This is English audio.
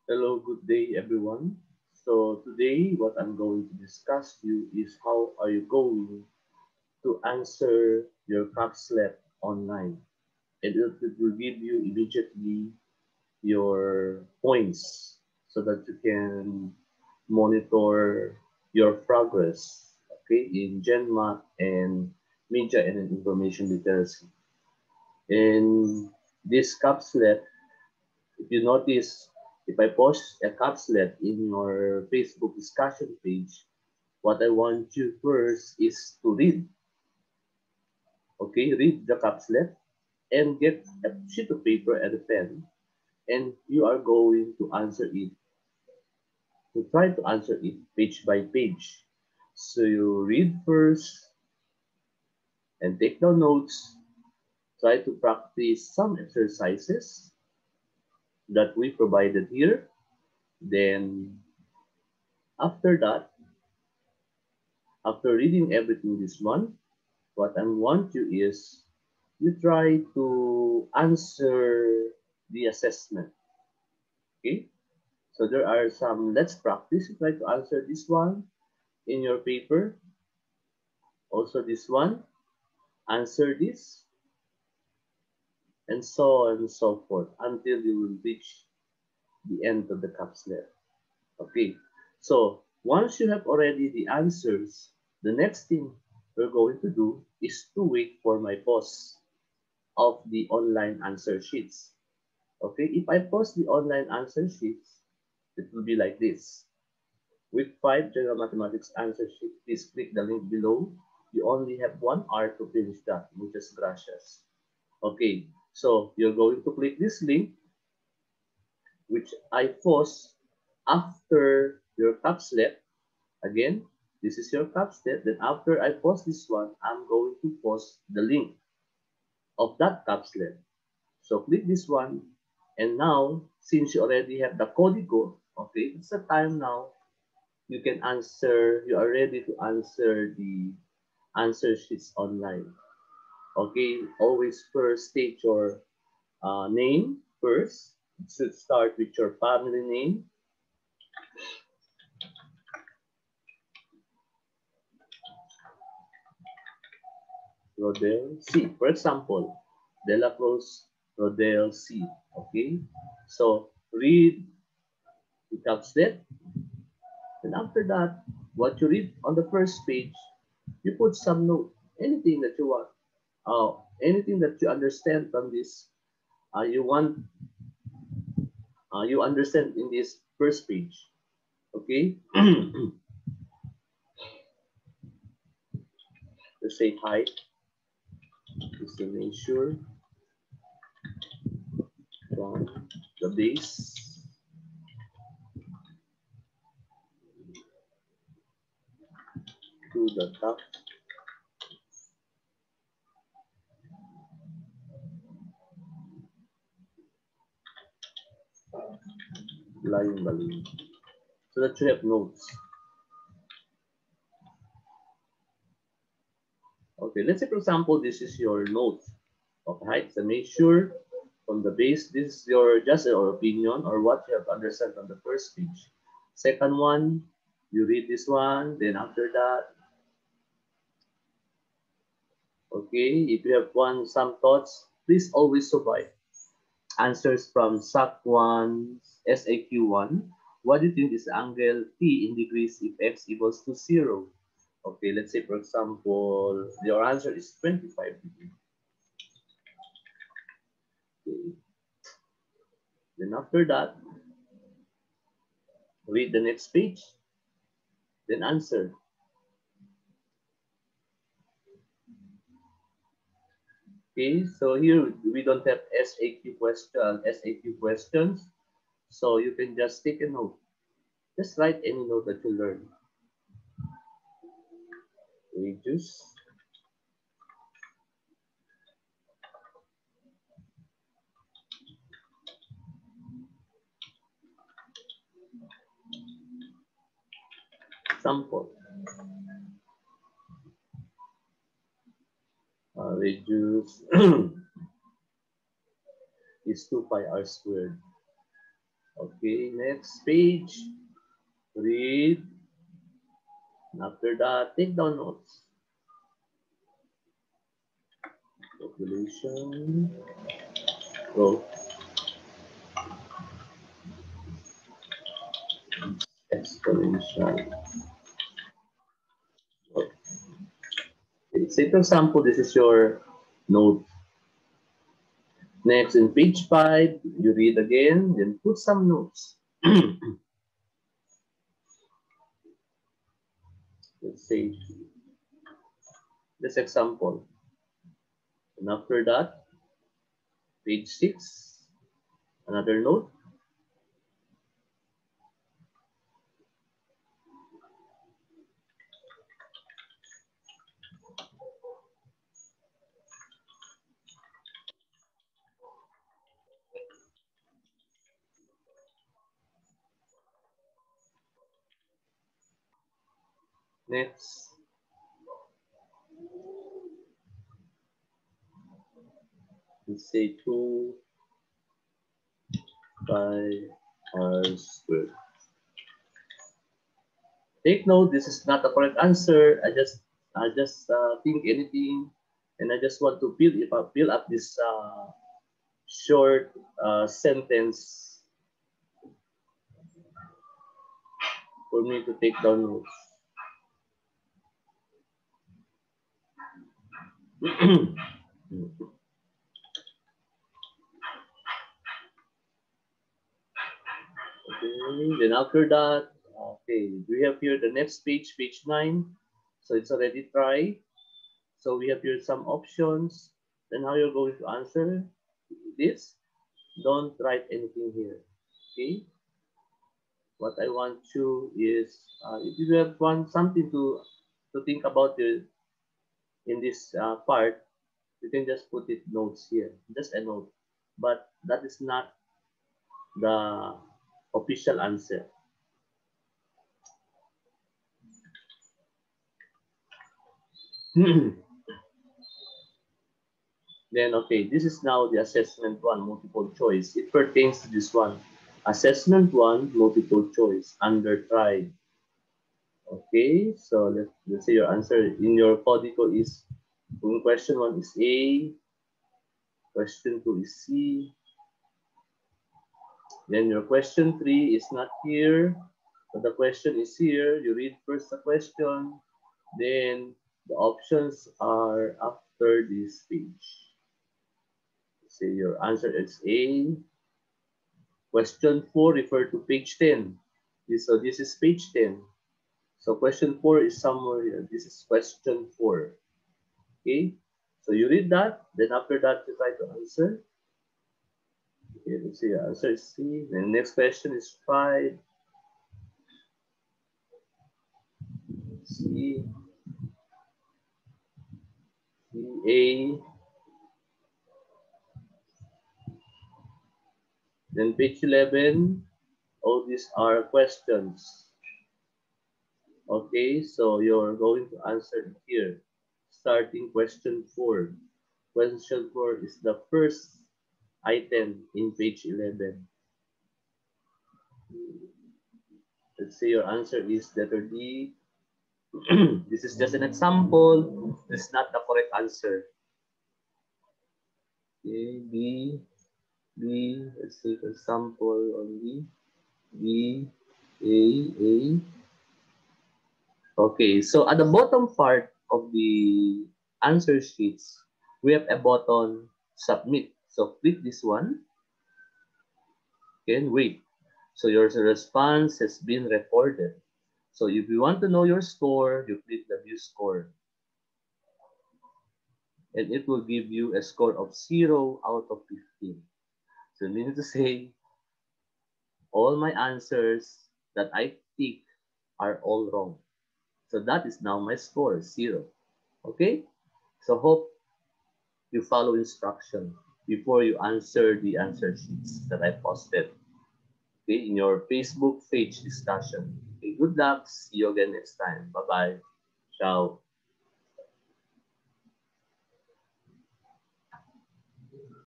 Hello, good day everyone. So today what I'm going to discuss you is how are you going to answer your Capslet online. And it will give you immediately your points so that you can monitor your progress, okay, in GenMat and media and information literacy. In this capslet, if you notice, if I post a capslet in your Facebook discussion page, what I want you first is to read, okay? Read the capslet and get a sheet of paper and a pen, and you are going to answer it, to try to answer it page by page. So you read first and take down notes, try to practice some exercises that we provided here. Then after that, after reading everything this month, what I want you is you try to answer the assessment. Okay? So there are some, let's practice. You try to answer this one in your paper. Also this one, answer this, and so on and so forth until you will reach the end of the capsule. Okay. So once you have already the answers, the next thing we're going to do is to wait for my post of the online answer sheets. Okay, if I post the online answer sheets, it will be like this. Week 5 General Mathematics answer sheet, please click the link below. You only have 1 hour to finish that. Muchas gracias. Okay, so you're going to click this link, which I post after your capslet. Again, this is your capslet. Then after I post this one, I'm going to post the link of that capslet. So click this one. And now, since you already have the código, okay, it's the time now you can answer, you are ready to answer the answer sheets online. Okay, always first state your name first. It should start with your family name. Rodel C. For example, De La Cruz Rodel C. Okay, so read the capslet. And after that, what you read on the first page, you put some note, anything that you want, anything that you understand from this, you want, you understand in this first page. Okay, let's say height is the measure from the base to the top, line balloon, so that you have notes. Okay, let's say for example, this is your note of height, the measure from the base. This is your just your opinion or what you have understood on the first page. Second one, you read this one, then after that, okay, if you have some thoughts, please always provide answers from SAC 1, SAQ 1. What do you think is the angle T in degrees if x equals to 0? Okay, let's say for example, your answer is 25 degrees. Okay. Then after that, read the next page, then answer. Okay, so here we don't have SAQ questions, so you can just take a note. Just write any note that you learn. Reduce. Sample. Reduce is 2 pi r squared. Okay, next page. Read. And after that, take down notes. Population. Growth. Exponential. Okay. Say for example, this is your note. Next, in page 5, you read again, then put some notes. Let's say this example. And after that, page 6, another note. Next, let's say 2 pi r squared. Take note, this is not the correct answer. I just think anything, and I just want to fill up this short sentence for me to take down notes. Okay, then after that, okay, we have here the next page, page 9. So it's already tried. So we have here some options. Then how you're going to answer this? Don't write anything here. Okay. What I want you is, if you have something to think about in this part, you can just put it notes here, just a note. But that is not the official answer. Then, okay, this is now the assessment 1, multiple choice. It pertains to this one. Assessment 1, multiple choice, under try. Okay, so let's say your answer in your codico is, question 1 is A, question 2 is C, then your question 3 is not here, but the question is here. You read first the question, then the options are after this page. Say your answer is A. Question 4 refer to page 10. So this is page 10. So question 4 is somewhere here. This is question 4. Okay? So you read that, then after that you try to answer. Okay, let's see, your answer is C. Then next question is 5. C. C, A. Then page 11, all these are questions. Okay, so you're going to answer here. Starting question 4. Question 4 is the first item in page 11. Let's say your answer is letter D. This is just an example. This is not the correct answer. Okay, B, let's say for example only. B, A. Okay, so at the bottom part of the answer sheets, we have a button submit. So click this one. Then wait. So your response has been recorded. So if you want to know your score, you click the view score. And it will give you a score of 0 out of 15. So meaning to say, all my answers that I tick are all wrong. So that is now my score, 0. Okay? So hope you follow instruction before you answer the answer sheets that I posted, okay, in your Facebook page discussion. Okay, good luck. See you again next time. Bye-bye. Ciao.